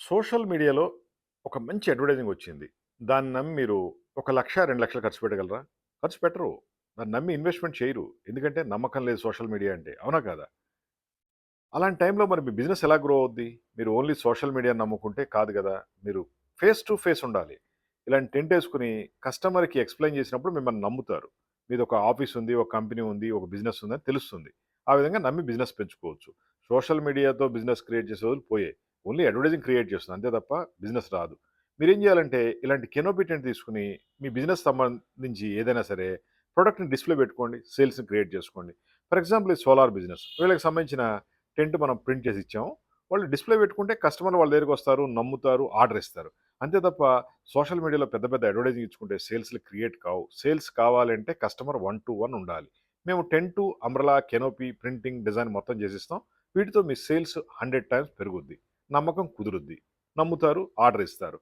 Social మీడియాలో ఒక మంచి అడ్వర్టైజింగ్ వచ్చింది. దాన్ని నమ్మి మీరు 1,00,000, 2,00,000 ఖర్చు పెట్టగలరా? ఖర్చు పెట్టరు. దాన్ని నమ్మి ఇన్వెస్ట్‌మెంట్ చేయరు. ఎందుకంటే నమ్మకం లేదు సోషల్ మీడియా అంటే. అవునా కాదా? అలాంటి టైంలో మరి మీ బిజినెస్ ఎలా గ్రో అవుద్ది? మీరు ఓన్లీ సోషల్ మీడియాని నమ్ముకుంటే కాదు గదా! మీరు ఫేస్ టు ఫేస్ ఉండాలి. ఇలాంటి టెంటేసుకొని కస్టమర్‌కి ఎక్స్‌ప్లెయిన్ చేసినప్పుడు మిమ్మల్ని నమ్ముతారు. మీదొక ఆఫీస్ ఉంది, ఒక కంపెనీ ఉంది, ఒక బిజినెస్ ఉందని తెలుస్తుంది. ఆ విధంగా నమ్మి బిజినెస్ పెంచుకోవచ్చు. సోషల్ మీడియాతో బిజినెస్ క్రియేట్ చేసే రోజులు పోయాయి. ఓన్లీ అడ్వర్టైజింగ్ క్రియేట్ చేస్తుంది. అంతే తప్ప బిజినెస్ రాదు. మీరేం చేయాలంటే ఇలాంటి కెనోపి టెంట్ తీసుకొని మీ బిజినెస్ సంబంధించి ఏదైనా సరే ప్రొడక్ట్‌ని డిస్‌ప్లే పెట్టుకోండి. సేల్స్‌ని క్రియేట్ చేసుకోండి. ఫర్ ఎగ్జాంపుల్ ఈ సోలార్ బిజినెస్. వీళ్ళకి సంబంధించిన టెంట్ మనం ప్రింట్ చేసి ఇచ్చాము. వాళ్ళు డిస్‌ప్లే పెట్టుకుంటే కస్టమర్లు వాళ్ళ దగ్గరికొస్తారు, నమ్ముతారు, ఆర్డర్ ఇస్తారు. అంతే తప్ప సోషల్ మీడియాలో పెద్ద పెద్ద అడ్వర్టైజింగ్ ఇచ్చుకుంటే సేల్స్‌లు క్రియేట్ కావు. సేల్స్ కావాలంటే కస్టమర్ 1-to-1 ఉండాలి. మేము tent, umbrella, canopy, printing, design మొత్తం చేసిస్తాం. వీటితో మీ సేల్స్ 100 టైమ్స్ పెరుగుద్ది. నమ్మకం కుదురుద్ది. నమ్ముతారు, ఆర్డర్ ఇస్తారు.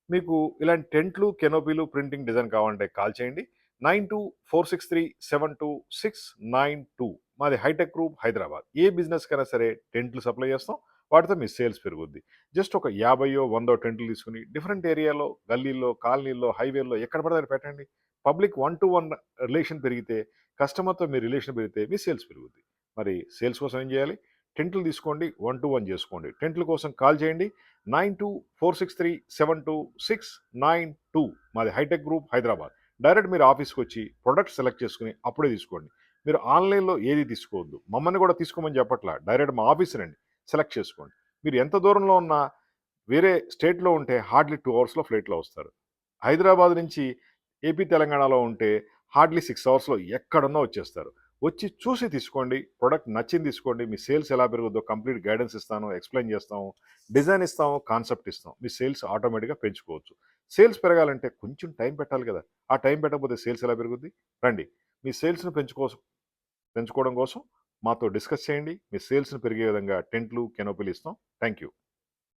మీకు ఇలాంటి టెంట్లు, కెనోపీలు, ప్రింటింగ్ డిజైన్ కావాలంటే కాల్ చేయండి. 9246372692 మాది హైటెక్ గ్రూప్ హైదరాబాద్. ఏ బిజినెస్‌కైనా సరే టెంట్లు సప్లై చేస్తాం. వాటితో మీ సేల్స్ పెరుగుద్ది. జస్ట్ ఒక 50 100 టెంట్లు తీసుకొని డిఫరెంట్ ఏరియాలో, గల్లీల్లో, కాలనీల్లో, హైవేల్లో ఎక్కడ పడితే అక్కడ పెట్టండి. పబ్లిక్ 1-to-1 రిలేషన్ పెరిగితే, కస్టమర్‌తో మీ రిలేషన్ పెరిగితే మీ సేల్స్ పెరుగుద్ది. మరి సేల్స్ కోసం ఏం చేయాలి? టెంట్లు తీసుకోండి. 1-to-1 చేసుకోండి. టెంట్ల కోసం కాల్ చేయండి. 9246372692 మాది హైటెక్ గ్రూప్ హైదరాబాద్. డైరెక్ట్ మీరు ఆఫీస్‌కొచ్చి ప్రొడక్ట్ సెలెక్ట్ చేసుకొని అప్పుడే తీసుకోండి. మీరు ఆన్‌లైన్‌లో ఏది తీసుకోవద్దు. మమ్మల్ని కూడా తీసుకోమని చెప్పట్లా. డైరెక్ట్ మా ఆఫీస్ రండి. సెలెక్ట్ చేసుకోండి. మీరు ఎంత దూరంలో ఉన్నా వేరే స్టేట్‌లో ఉంటే హార్డ్‌లీ 2 అవర్స్‌లో ఫ్లైట్‌లో వస్తారు. హైదరాబాద్ నుంచి ఏపీ, తెలంగాణలో ఉంటే హార్డ్‌లీ 6 అవర్స్‌లో ఎక్కడున్నా వచ్చేస్తారు. వచ్చి చూసి తీసుకోండి. ప్రొడక్ట్ నచ్చింది తీసుకోండి. మీ సేల్స్ ఎలా పెరుగుద్దో కంప్లీట్ గైడెన్స్ ఇస్తాను. ఎక్స్‌ప్లెయిన్ చేస్తాము. డిజైన్ ఇస్తాము. కాన్సెప్ట్ ఇస్తాం. మీ సేల్స్ ఆటోమేటిక్‌గా పెంచుకోవచ్చు. సేల్స్ పెరగాలంటే కొంచెం టైం పెట్టాలి కదా! ఆ టైం పెట్టకపోతే సేల్స్ ఎలా పెరుగుద్ది? రండి. మీ సేల్స్‌ని పెంచుకోవడం కోసం మాతో డిస్కస్ చేయండి. మీ సేల్స్‌ని పెరిగే విధంగా టెంట్లు, కెనోపీలు ఇస్తాం. Thank you.